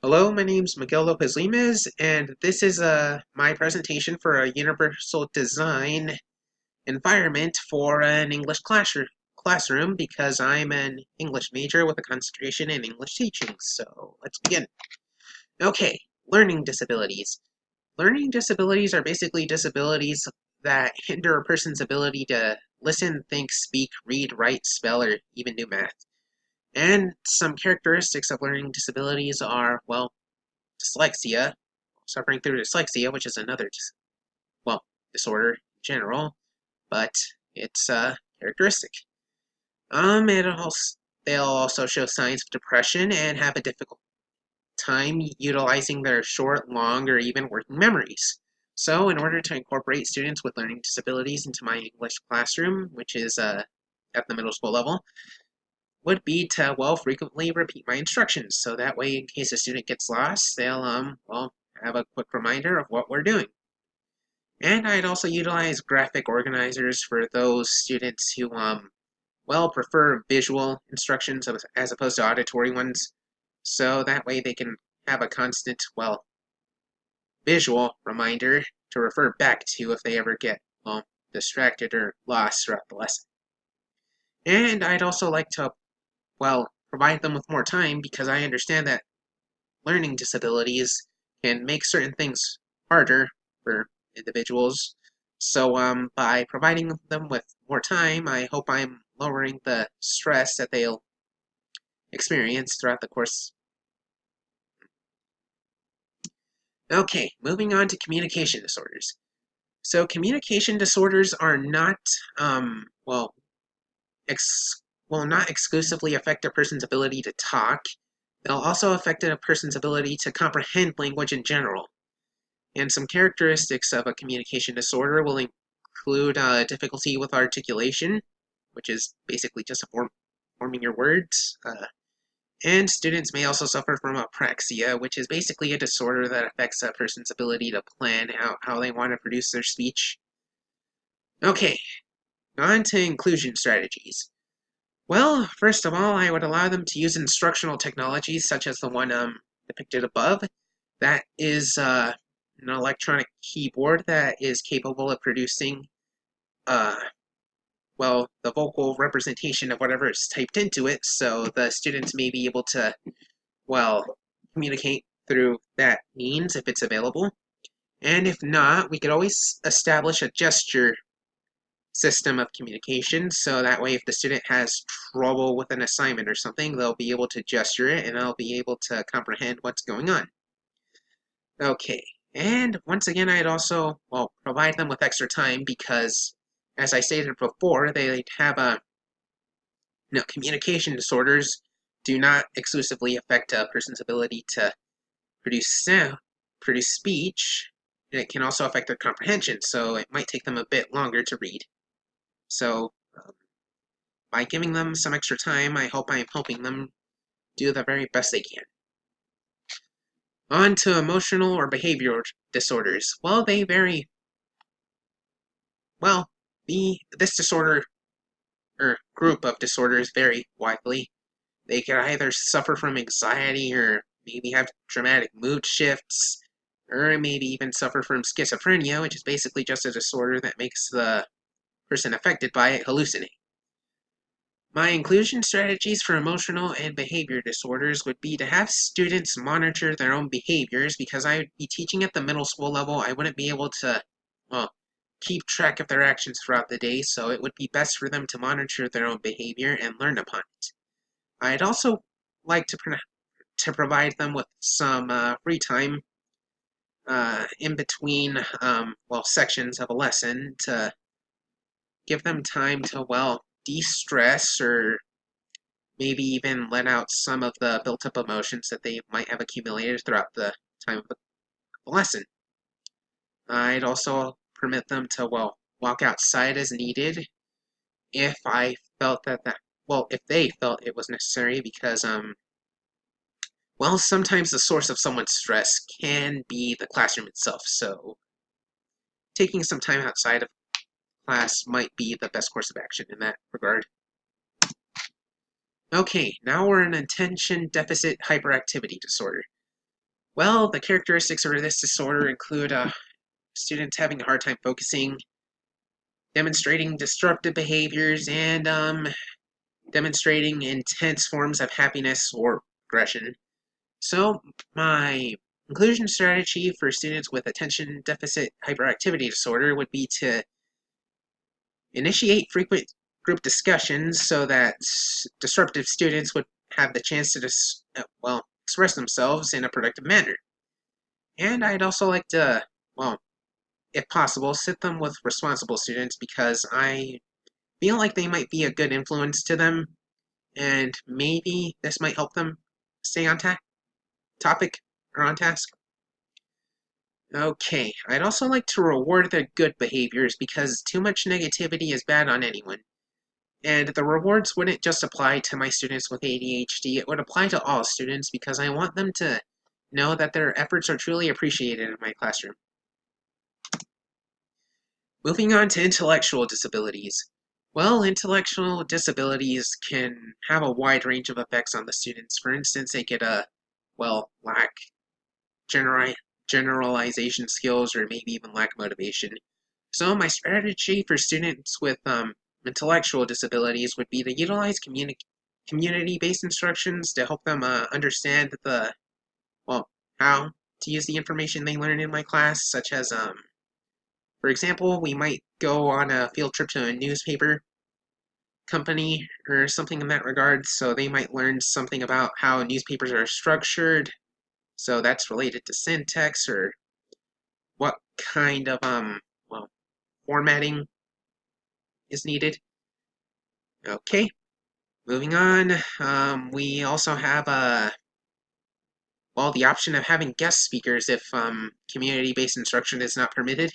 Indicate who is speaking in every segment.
Speaker 1: Hello, my name's Miguel Lopez-Lemus, and this is my presentation for a universal design environment for an English classroom because I'm an English major with a concentration in English teaching. So let's begin. Okay, learning disabilities. Learning disabilities are basically disabilities that hinder a person's ability to listen, think, speak, read, write, spell, or even do math. And some characteristics of learning disabilities are, well, dyslexia, suffering through dyslexia, which is another, disorder in general, but it's a characteristic. It also, they'll also show signs of depression and have a difficult time utilizing their short, long, or even working memories. So, in order to incorporate students with learning disabilities into my English classroom, which is at the middle school level, would be to, well, frequently repeat my instructions. So that way, in case a student gets lost, they'll, have a quick reminder of what we're doing. And I'd also utilize graphic organizers for those students who, prefer visual instructions as opposed to auditory ones. So that way they can have a constant, visual reminder to refer back to if they ever get, distracted or lost throughout the lesson. And I'd also like to, provide them with more time because I understand that learning disabilities can make certain things harder for individuals. So by providing them with more time, I hope I'm lowering the stress that they'll experience throughout the course. Okay, moving on to communication disorders. So communication disorders are not, um, well, will not exclusively affect a person's ability to talk. They'll also affect a person's ability to comprehend language in general. And some characteristics of a communication disorder will include difficulty with articulation, which is basically just forming your words. And students may also suffer from apraxia, which is basically a disorder that affects a person's ability to plan out how they want to produce their speech. Okay, on to inclusion strategies. Well, first of all, I would allow them to use instructional technologies such as the one depicted above. That is an electronic keyboard that is capable of producing, uh, the vocal representation of whatever is typed into it, so the students may be able to, well, communicate through that means if it's available. And if not, we could always establish a gesture system of communication, so that way if the student has trouble with an assignment or something, they'll be able to gesture it and they'll be able to comprehend what's going on. Okay, and once again, I'd also, provide them with extra time because, as I stated before, they have communication disorders do not exclusively affect a person's ability to produce sound, produce speech. It can also affect their comprehension, so it might take them a bit longer to read. So, by giving them some extra time, I hope I'm helping them do the very best they can. On to emotional or behavioral disorders. Well, they vary. Well, this disorder or group of disorders vary widely. They can either suffer from anxiety or maybe have dramatic mood shifts, or maybe even suffer from schizophrenia, which is basically just a disorder that makes the person affected by it hallucinate. My inclusion strategies for emotional and behavior disorders would be to have students monitor their own behaviors because I would be teaching at the middle school level. I wouldn't be able to, keep track of their actions throughout the day, so it would be best for them to monitor their own behavior and learn upon it. I'd also like to provide them with some free time in between, sections of a lesson to give them time to, de-stress or maybe even let out some of the built-up emotions that they might have accumulated throughout the time of the lesson. I'd also permit them to, walk outside as needed if I felt if they felt it was necessary because, sometimes the source of someone's stress can be the classroom itself, so taking some time outside of class might be the best course of action in that regard. Okay, now we're in attention deficit hyperactivity disorder. Well, the characteristics of this disorder include students having a hard time focusing, demonstrating disruptive behaviors, and demonstrating intense forms of happiness or aggression. So, my inclusion strategy for students with attention deficit hyperactivity disorder would be to initiate frequent group discussions so that disruptive students would have the chance to express themselves in a productive manner. And I'd also like to, if possible, sit them with responsible students because I feel like they might be a good influence to them, and maybe this might help them stay on topic or on task. Okay, I'd also like to reward their good behaviors because too much negativity is bad on anyone. And the rewards wouldn't just apply to my students with ADHD, it would apply to all students because I want them to know that their efforts are truly appreciated in my classroom. Moving on to intellectual disabilities. Well, intellectual disabilities can have a wide range of effects on the students. For instance, they could, lack generalization skills or maybe even lack motivation. So my strategy for students with intellectual disabilities would be to utilize community-based instructions to help them understand how to use the information they learn in my class, such as, for example, we might go on a field trip to a newspaper company or something in that regard, so they might learn something about how newspapers are structured, so that's related to syntax or what kind of, formatting is needed. Okay, moving on. We also have the option of having guest speakers if community-based instruction is not permitted.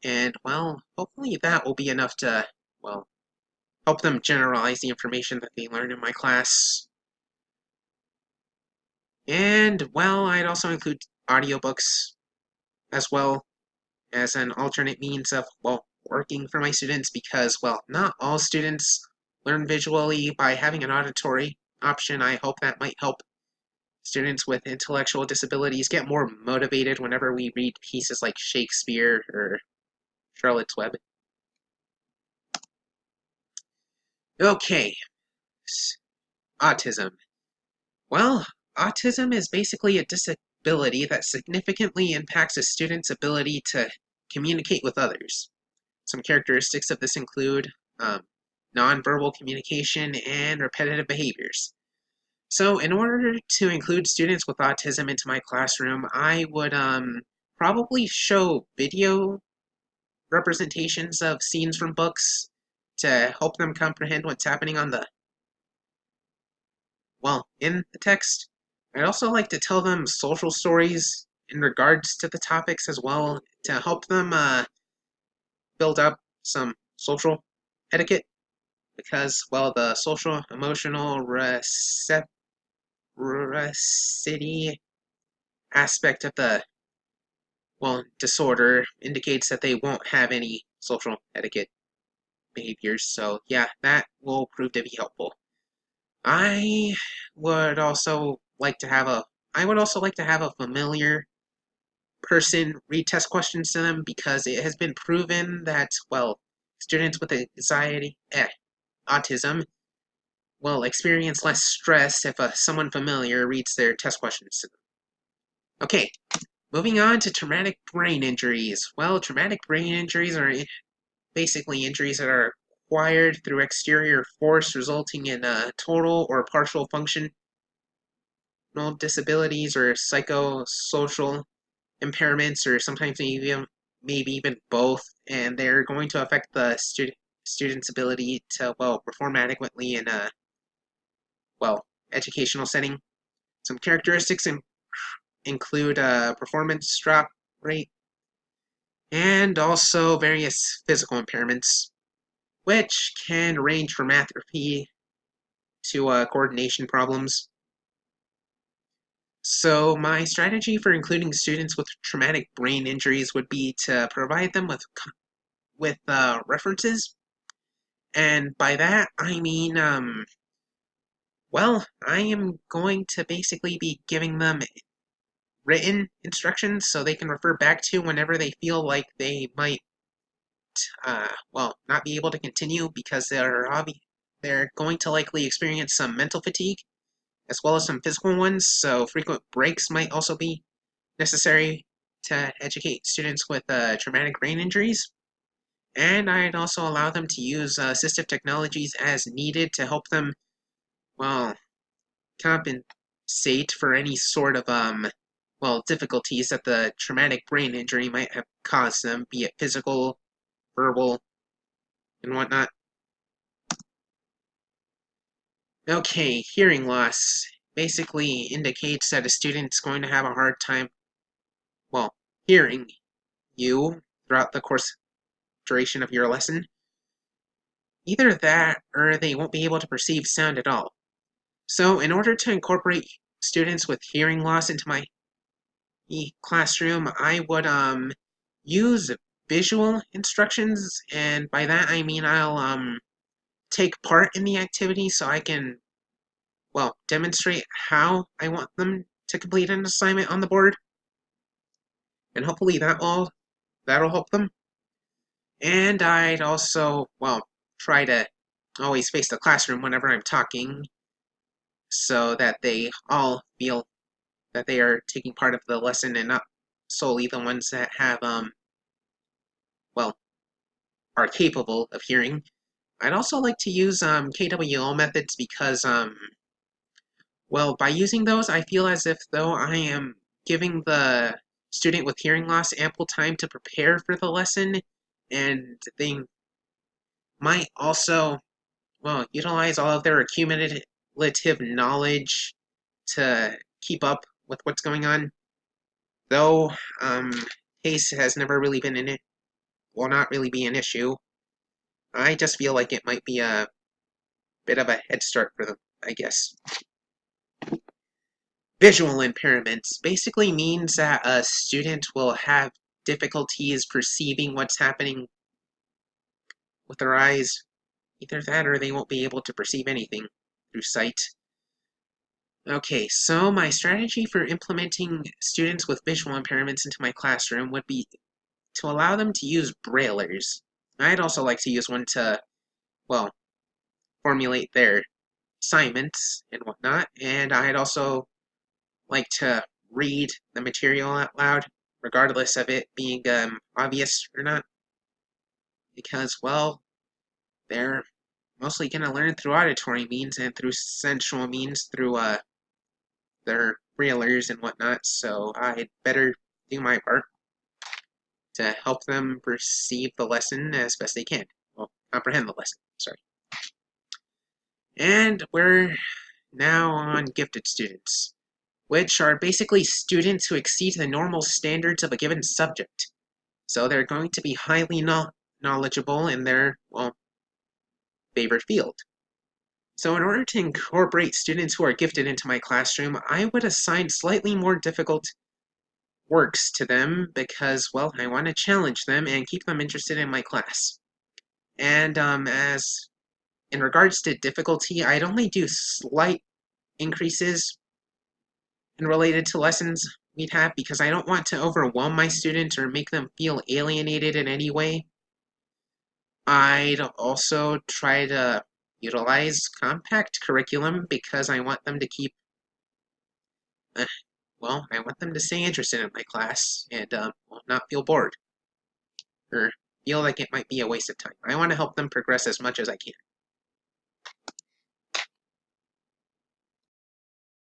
Speaker 1: And hopefully that will be enough to help them generalize the information that they learn in my class. And I'd also include audiobooks as well as an alternate means of working for my students because not all students learn visually. By having an auditory option, I hope that might help students with intellectual disabilities get more motivated whenever we read pieces like Shakespeare or Charlotte's Web. Okay, autism. Well, autism is basically a disability that significantly impacts a student's ability to communicate with others. Some characteristics of this include nonverbal communication and repetitive behaviors. So in order to include students with autism into my classroom, I would probably show video representations of scenes from books to help them comprehend what's happening in the text. I'd also like to tell them social stories in regards to the topics as well to help them build up some social etiquette because, the social emotional reciprocity aspect of the disorder indicates that they won't have any social etiquette behaviors. So yeah, that will prove to be helpful. I would also like to have a familiar person read test questions to them because it has been proven that students with autism will experience less stress if someone familiar reads their test questions to them. Okay, moving on to traumatic brain injuries. Well, traumatic brain injuries are basically injuries that are acquired through exterior force resulting in total or partial functional disabilities or psychosocial impairments or sometimes maybe even both, and they're going to affect the student's ability to perform adequately in a educational setting. Some characteristics include performance drop rate and also various physical impairments, which can range from atrophy to coordination problems. So my strategy for including students with traumatic brain injuries would be to provide them with references, and by that I mean I am going to basically be giving them written instructions so they can refer back to whenever they feel like they might, well, not be able to continue because they're going to likely experience some mental fatigue as well as some physical ones, so frequent breaks might also be necessary to educate students with traumatic brain injuries. And I'd also allow them to use assistive technologies as needed to help them, well, compensate for any sort of, well, difficulties that the traumatic brain injury might have caused them, be it physical, verbal, and whatnot. Okay, hearing loss basically indicates that a student's going to have a hard time, well, hearing you throughout the course duration of your lesson. Either that or they won't be able to perceive sound at all. So in order to incorporate students with hearing loss into my classroom, I would use visual instructions, and by that I mean I'll take part in the activity so I can, well, demonstrate how I want them to complete an assignment on the board, and hopefully that'll help them. And I'd also, well, try to always face the classroom whenever I'm talking so that they all feel that they are taking part of the lesson and not solely the ones that have, well, are capable of hearing. I'd also like to use KWL methods because, well, by using those, I feel as if though I am giving the student with hearing loss ample time to prepare for the lesson, and they might also, well, utilize all of their accumulative knowledge to keep up with what's going on. Though pace has never really been in it, will not really be an issue. I just feel like it might be a bit of a head start for them, I guess. Visual impairments basically means that a student will have difficulties perceiving what's happening with their eyes. Either that or they won't be able to perceive anything through sight. Okay, so my strategy for implementing students with visual impairments into my classroom would be to allow them to use braillers. I'd also like to use one to, well, formulate their assignments and whatnot, and I'd also like to read the material out loud, regardless of it being obvious or not, because, well, they're mostly going to learn through auditory means and through sensual means through their braillers and whatnot, so I'd better do my part to help them perceive the lesson as best they can. Well, comprehend the lesson, sorry. And we're now on gifted students, which are basically students who exceed the normal standards of a given subject. So they're going to be highly knowledgeable in their, well, favorite field. So in order to incorporate students who are gifted into my classroom, I would assign slightly more difficult works to them because, well, I want to challenge them and keep them interested in my class. And as in regards to difficulty, I'd only do slight increases in related to lessons we'd have because I don't want to overwhelm my students or make them feel alienated in any way. I'd also try to utilize compact curriculum because I want them to keep, well, I want them to stay interested in my class and not feel bored or feel like it might be a waste of time. I want to help them progress as much as I can.